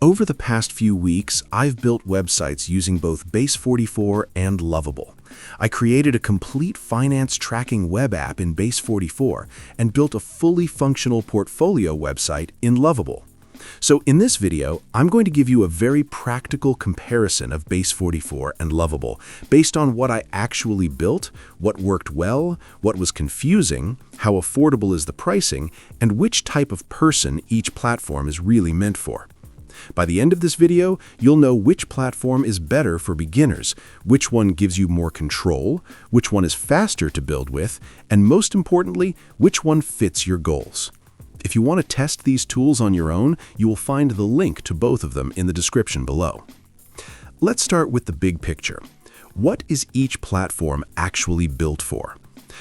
Over the past few weeks, I've built websites using both Base44 and Lovable. I created a complete finance tracking web app in Base44 and built a fully functional portfolio website in Lovable. So in this video, I'm going to give you a very practical comparison of Base44 and Lovable based on what I actually built, what worked well, what was confusing, how affordable is the pricing, and which type of person each platform is really meant for. By the end of this video, you'll know which platform is better for beginners, which one gives you more control, which one is faster to build with, and most importantly, which one fits your goals. If you want to test these tools on your own, you will find the link to both of them in the description below. Let's start with the big picture. What is each platform actually built for?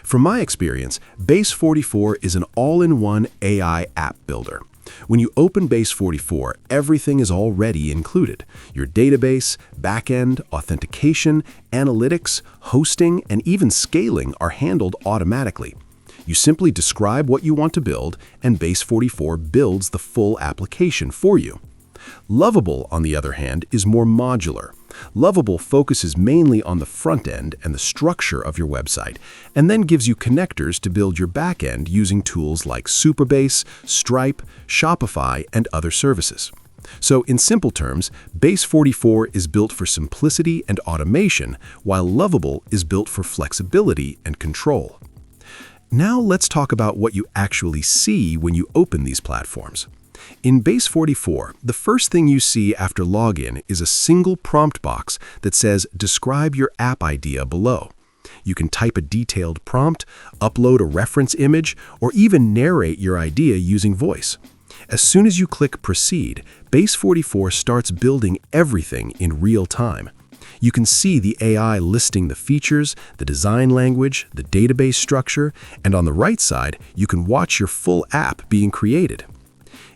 From my experience, Base44 is an all-in-one AI app builder. When you open Base44, everything is already included. Your database, backend, authentication, analytics, hosting, and even scaling are handled automatically. You simply describe what you want to build, and Base44 builds the full application for you. Lovable, on the other hand, is more modular. Lovable focuses mainly on the front end and the structure of your website, and then gives you connectors to build your back end using tools like Supabase, Stripe, Shopify, and other services. So in simple terms, Base44 is built for simplicity and automation, while Lovable is built for flexibility and control. Now let's talk about what you actually see when you open these platforms. In Base44, the first thing you see after login is a single prompt box that says, "Describe your app idea below." You can type a detailed prompt, upload a reference image, or even narrate your idea using voice. As soon as you click Proceed, Base44 starts building everything in real time. You can see the AI listing the features, the design language, the database structure, and on the right side, you can watch your full app being created.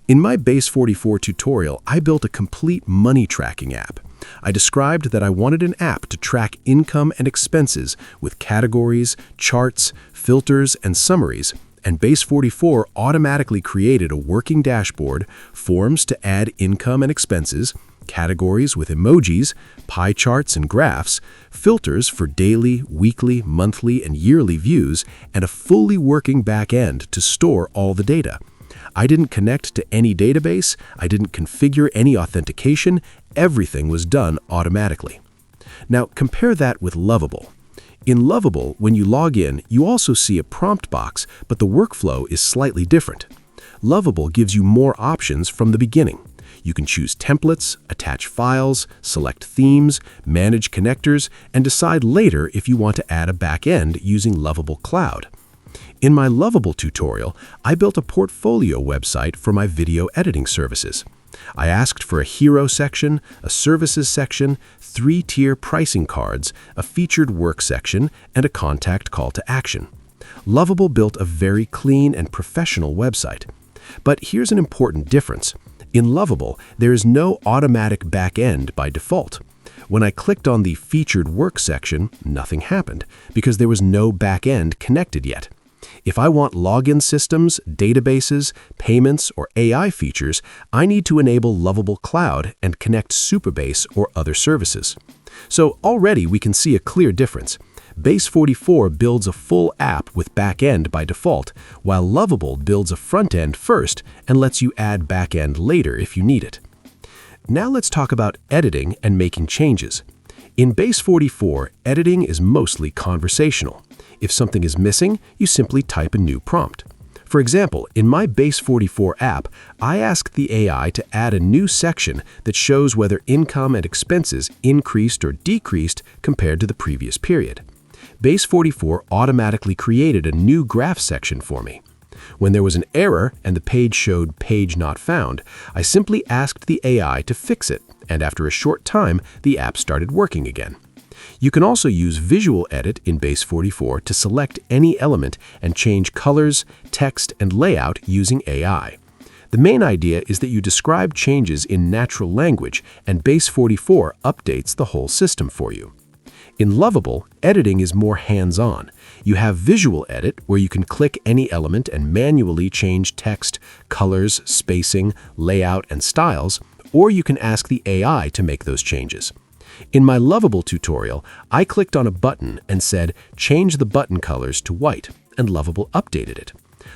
In my Base44 tutorial, I built a complete money tracking app. I described that I wanted an app to track income and expenses with categories, charts, filters, and summaries, and Base44 automatically created a working dashboard, forms to add income and expenses, categories with emojis, pie charts and graphs, filters for daily, weekly, monthly, and yearly views, and a fully working back end to store all the data. I didn't connect to any database, I didn't configure any authentication, everything was done automatically. Now compare that with Lovable. In Lovable, when you log in, you also see a prompt box, but the workflow is slightly different. Lovable gives you more options from the beginning. You can choose templates, attach files, select themes, manage connectors, and decide later if you want to add a back-end using Lovable Cloud. In my Lovable tutorial, I built a portfolio website for my video editing services. I asked for a hero section, a services section, 3-tier pricing cards, a featured work section, and a contact call to action. Lovable built a very clean and professional website. But here's an important difference. In Lovable, there is no automatic back-end by default. When I clicked on the featured work section, nothing happened because there was no back-end connected yet. If I want login systems, databases, payments, or AI features, I need to enable Lovable Cloud and connect Supabase or other services. So already we can see a clear difference. Base44 builds a full app with back-end by default, while Lovable builds a front-end first and lets you add back-end later if you need it. Now let's talk about editing and making changes. In Base44, editing is mostly conversational. If something is missing, you simply type a new prompt. For example, in my Base44 app, I asked the AI to add a new section that shows whether income and expenses increased or decreased compared to the previous period. Base44 automatically created a new graph section for me. When there was an error and the page showed "page not found," I simply asked the AI to fix it, and after a short time, the app started working again. You can also use Visual Edit in Base44 to select any element and change colors, text, and layout using AI. The main idea is that you describe changes in natural language, and Base44 updates the whole system for you. In Lovable, editing is more hands-on. You have Visual Edit, where you can click any element and manually change text, colors, spacing, layout, and styles, or you can ask the AI to make those changes. In my Lovable tutorial, I clicked on a button and said, change the button colors to white, and Lovable updated it.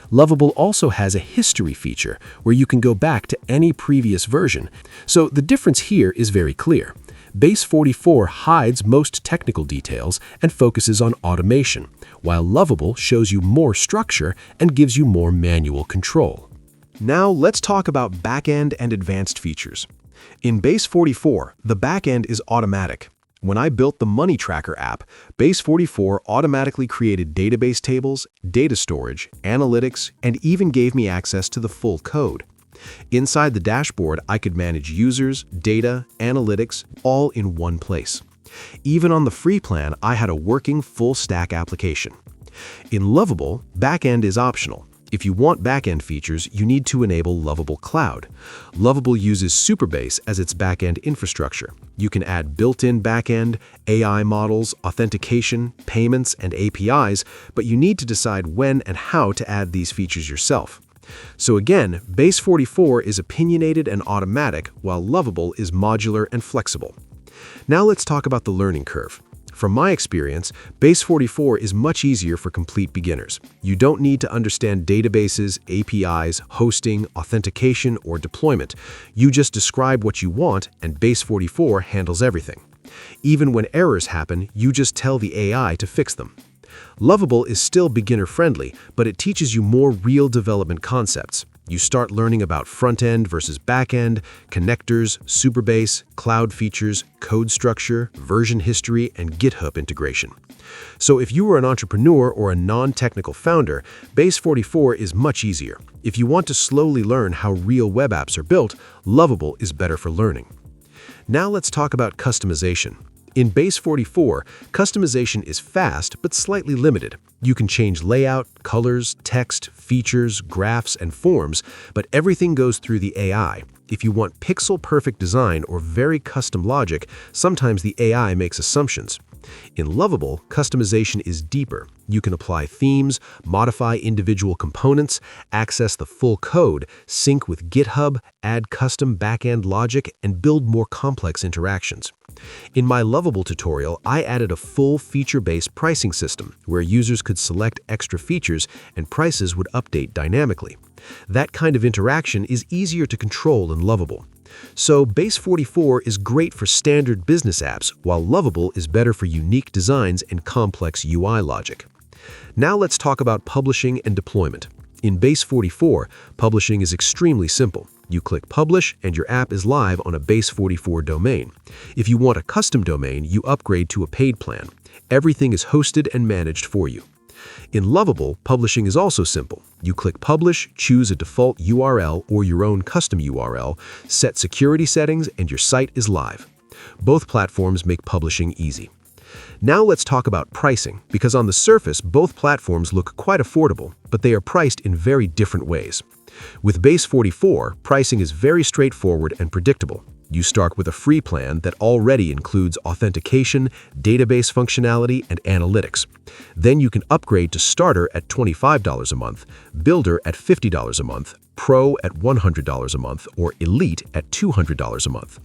Lovable also has a history feature where you can go back to any previous version, so the difference here is very clear. Base44 hides most technical details and focuses on automation, while Lovable shows you more structure and gives you more manual control. Now let's talk about backend and advanced features. In Base44, the backend is automatic. When I built the Money Tracker app, Base44 automatically created database tables, data storage, analytics, and even gave me access to the full code. Inside the dashboard, I could manage users, data, analytics, all in one place. Even on the free plan, I had a working full-stack application. In Lovable, backend is optional. If you want backend features, you need to enable Lovable Cloud. Lovable uses Supabase as its backend infrastructure. You can add built-in backend, AI models, authentication, payments, and APIs, but you need to decide when and how to add these features yourself. So again, Base44 is opinionated and automatic, while Lovable is modular and flexible. Now let's talk about the learning curve. From my experience, Base44 is much easier for complete beginners. You don't need to understand databases, APIs, hosting, authentication, or deployment. You just describe what you want, and Base44 handles everything. Even when errors happen, you just tell the AI to fix them. Lovable is still beginner-friendly, but it teaches you more real development concepts. You start learning about front-end versus back-end, connectors, Supabase, cloud features, code structure, version history, and GitHub integration. So if you are an entrepreneur or a non-technical founder, Base44 is much easier. If you want to slowly learn how real web apps are built, Lovable is better for learning. Now let's talk about customization. In Base44, customization is fast but slightly limited. You can change layout, colors, text, features, graphs, and forms, but everything goes through the AI. If you want pixel-perfect design or very custom logic, sometimes the AI makes assumptions. In Lovable, customization is deeper. You can apply themes, modify individual components, access the full code, sync with GitHub, add custom backend logic, and build more complex interactions. In my Lovable tutorial, I added a full feature-based pricing system where users could select extra features and prices would update dynamically. That kind of interaction is easier to control in Lovable. So Base44 is great for standard business apps, while Lovable is better for unique designs and complex UI logic. Now let's talk about publishing and deployment. In Base44, publishing is extremely simple. You click Publish and your app is live on a Base44 domain. If you want a custom domain, you upgrade to a paid plan. Everything is hosted and managed for you. In Lovable, publishing is also simple. You click Publish, choose a default URL or your own custom URL, set security settings, and your site is live. Both platforms make publishing easy. Now let's talk about pricing, because on the surface, both platforms look quite affordable, but they are priced in very different ways. With Base44, pricing is very straightforward and predictable. You start with a free plan that already includes authentication, database functionality, and analytics. Then you can upgrade to Starter at $25 a month, Builder at $50 a month, Pro at $100 a month, or Elite at $200 a month.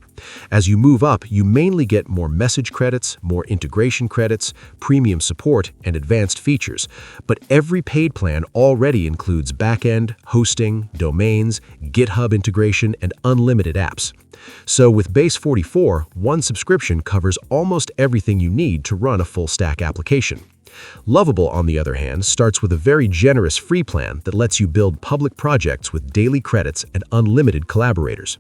As you move up, you mainly get more message credits, more integration credits, premium support, and advanced features. But every paid plan already includes backend, hosting, domains, GitHub integration, and unlimited apps. So with Base44, one subscription covers almost everything you need to run a full-stack application. Lovable, on the other hand, starts with a very generous free plan that lets you build public projects with daily credits and unlimited collaborators.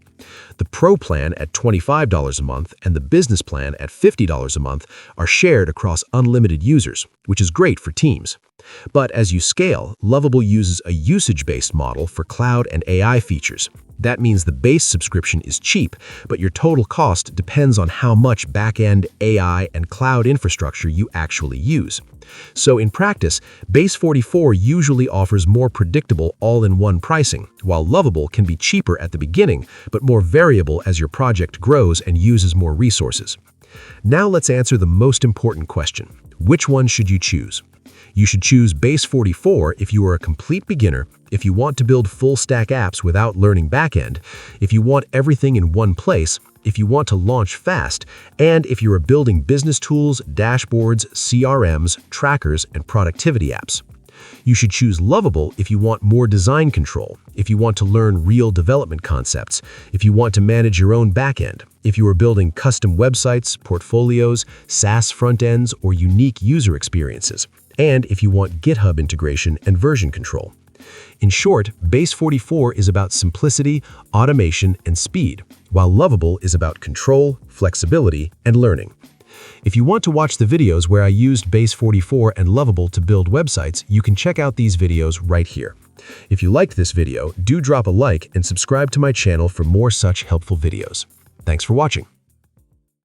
The Pro plan at $25 a month and the Business plan at $50 a month are shared across unlimited users, which is great for teams. But as you scale, Lovable uses a usage-based model for cloud and AI features. That means the base subscription is cheap, but your total cost depends on how much backend, AI, and cloud infrastructure you actually use. So in practice, Base44 usually offers more predictable all-in-one pricing, while Lovable can be cheaper at the beginning, but more variable as your project grows and uses more resources. Now let's answer the most important question. Which one should you choose? You should choose Base44 if you are a complete beginner, if you want to build full-stack apps without learning backend, if you want everything in one place, if you want to launch fast, and if you are building business tools, dashboards, CRMs, trackers, and productivity apps. You should choose Lovable if you want more design control, if you want to learn real development concepts, if you want to manage your own backend, if you are building custom websites, portfolios, SaaS front ends, or unique user experiences, and if you want GitHub integration and version control. In short, Base44 is about simplicity, automation, and speed, while Lovable is about control, flexibility, and learning. If you want to watch the videos where I used Base44 and Lovable to build websites, you can check out these videos right here. If you liked this video, do drop a like and subscribe to my channel for more such helpful videos. Thanks for watching.